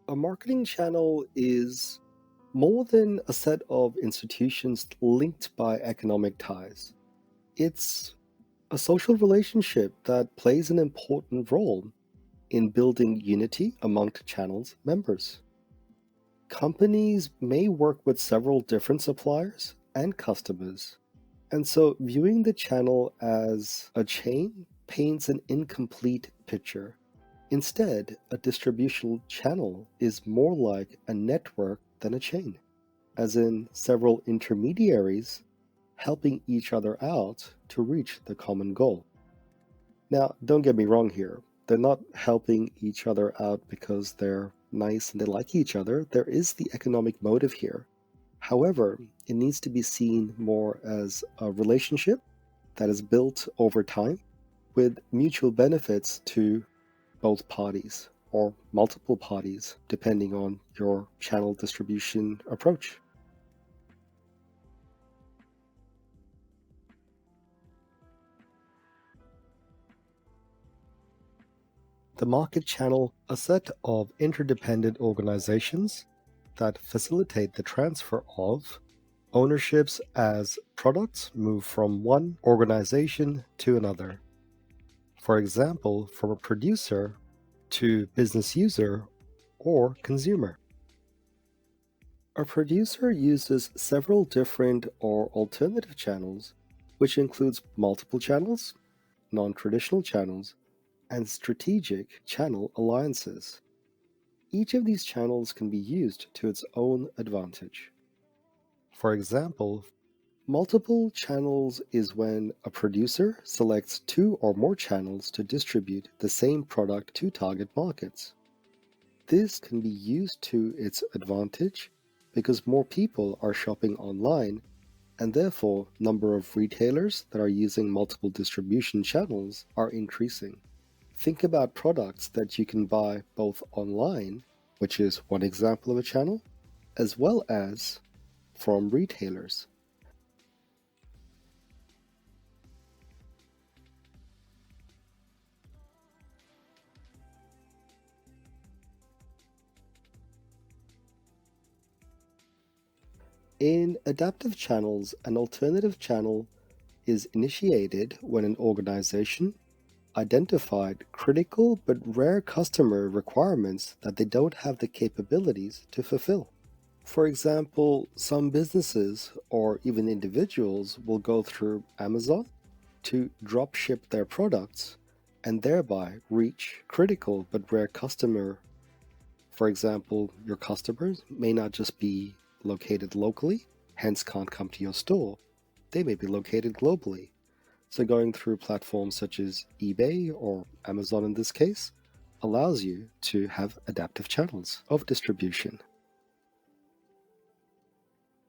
A marketing channel is more than a set of institutions linked by economic ties. It's a social relationship that plays an important role in building unity among the channel's members. Companies may work with several different suppliers and customers, and so viewing the channel as a chain paints an incomplete picture. Instead, a distribution channel is more like a network than a chain, as in several intermediaries helping each other out to reach the common goal. Now, don't get me wrong here. They're not helping each other out because they're nice and they like each other. There is the economic motive here. However, it needs to be seen more as a relationship that is built over time with mutual benefits to both parties or multiple parties, depending on your channel distribution approach. The market channel, a set of interdependent organizations that facilitate the transfer of ownerships as products move from one organization to another. For example, from a producer to business user or consumer. A producer uses several different or alternative channels, which includes multiple channels, non-traditional channels, and strategic channel alliances. Each of these channels can be used to its own advantage. For example, multiple channels is when a producer selects two or more channels to distribute the same product to target markets. This can be used to its advantage because more people are shopping online and therefore number of retailers that are using multiple distribution channels are increasing. Think about products that you can buy both online, which is one example of a channel, as well as from retailers. In adaptive channels, an alternative channel is initiated when an organization identified critical but rare customer requirements that they don't have the capabilities to fulfill. For example, some businesses or even individuals will go through Amazon to drop ship their products and thereby reach critical but rare customer. For example, your customers may not just be located locally, hence can't come to your store. They may be located globally. So going through platforms such as eBay or Amazon in this case allows you to have adaptive channels of distribution.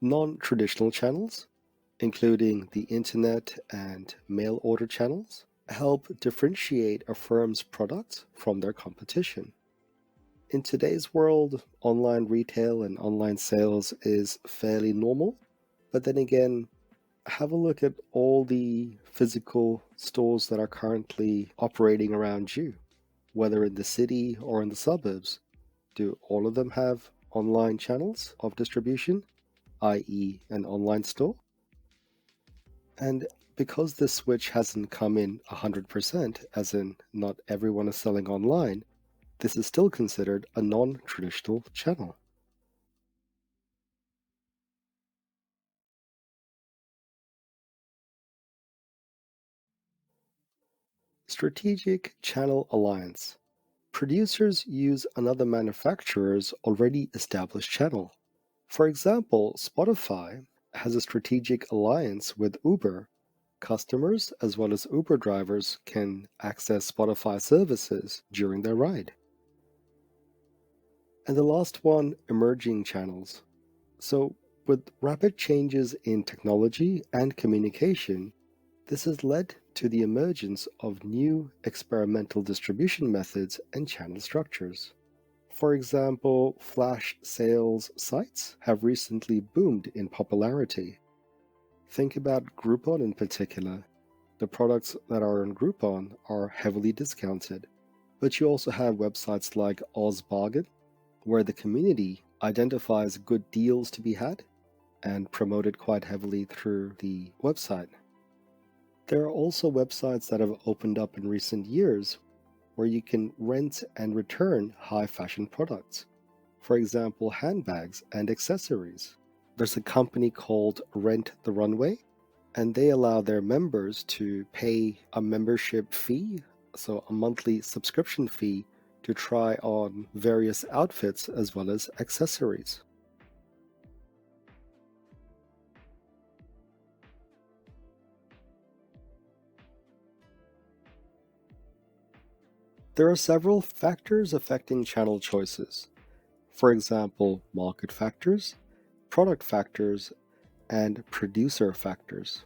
Non-traditional channels, including the internet and mail order channels, help differentiate a firm's products from their competition. In today's world, online retail and online sales is fairly normal, but then again, have a look at all the physical stores that are currently operating around you, whether in the city or in the suburbs. Do all of them have online channels of distribution, i.e., an online store? And because this switch hasn't come in 100%, as in not everyone is selling online, this is still considered a non-traditional channel. Strategic Channel Alliance. Producers use another manufacturer's already established channel. For example, Spotify has a strategic alliance with Uber. Customers as well as Uber drivers can access Spotify services during their ride. And the last one, emerging channels. So, with rapid changes in technology and communication, this has led to the emergence of new experimental distribution methods and channel structures. For example, flash sales sites have recently boomed in popularity. Think about Groupon in particular. The products that are on Groupon are heavily discounted, but you also have websites like OzBargain where the community identifies good deals to be had and promoted quite heavily through the website. There are also websites that have opened up in recent years where you can rent and return high fashion products, for example, handbags and accessories. There's a company called Rent the Runway, and they allow their members to pay a membership fee, so a monthly subscription fee, to try on various outfits as well as accessories. There are several factors affecting channel choices. For example, market factors, product factors, and producer factors.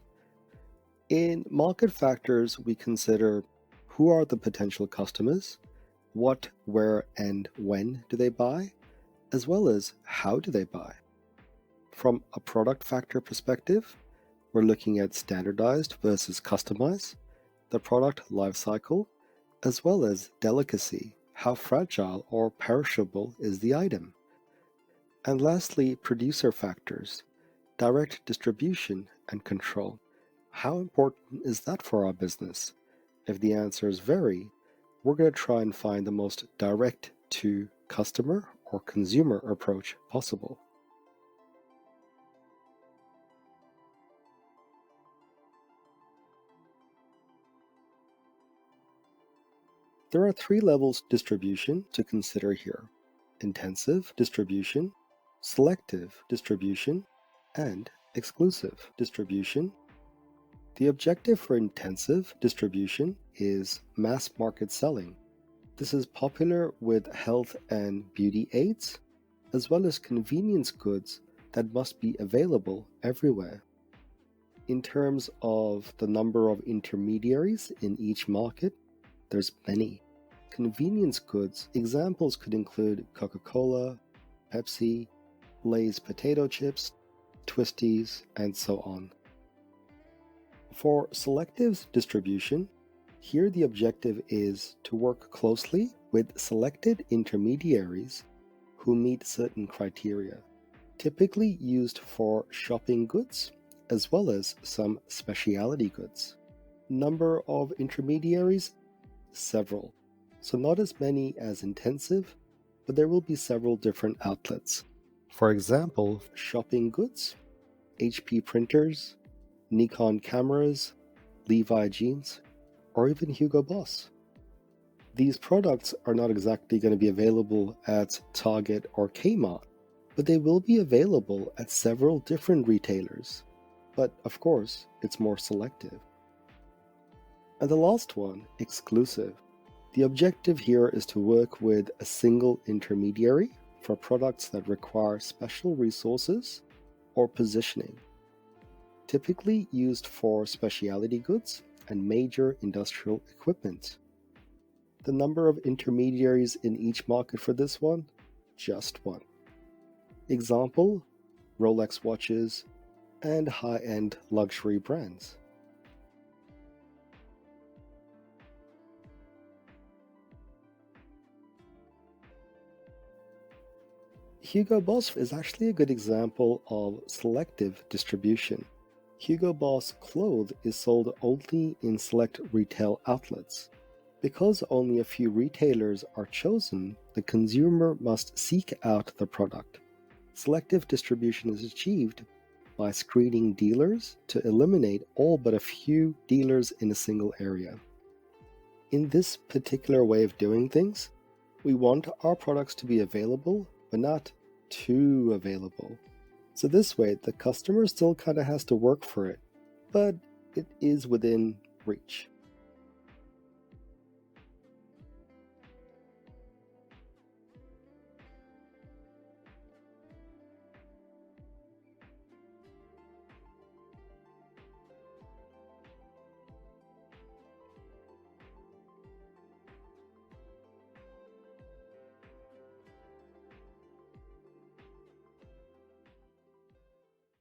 In market factors, we consider who are the potential customers, what, where, and when do they buy, as well as how do they buy. From a product factor perspective, we're looking at standardized versus customized, the product life cycle, as well as delicacy, how fragile or perishable is the item. And lastly, producer factors, direct distribution and control. How important is that for our business? If the answers vary, we're going to try and find the most direct to customer or consumer approach possible. There are three levels of distribution to consider here: intensive distribution, selective distribution, and exclusive distribution. The objective for intensive distribution is mass market selling. This is popular with health and beauty aids, as well as convenience goods that must be available everywhere. In terms of the number of intermediaries in each market, there's many. Convenience goods examples could include Coca-Cola, Pepsi, Lay's potato chips, Twisties, and so on. For selective distribution, here the objective is to work closely with selected intermediaries who meet certain criteria, typically used for shopping goods as well as some specialty goods. Number of intermediaries? Several. So not as many as intensive, but there will be several different outlets. For example, shopping goods, HP printers, Nikon cameras, Levi jeans, or even Hugo Boss. These products are not exactly going to be available at Target or Kmart, but they will be available at several different retailers. But of course, it's more selective. And the last one, exclusive. The objective here is to work with a single intermediary for products that require special resources or positioning, typically used for specialty goods and major industrial equipment. The number of intermediaries in each market for this one? Just one. Example, Rolex watches and high-end luxury brands. Hugo Boss is actually a good example of selective distribution. Hugo Boss clothes is sold only in select retail outlets. Because only a few retailers are chosen, the consumer must seek out the product. Selective distribution is achieved by screening dealers to eliminate all but a few dealers in a single area. In this particular way of doing things, we want our products to be available, but not too available. So this way, the customer still kind of has to work for it, but it is within reach.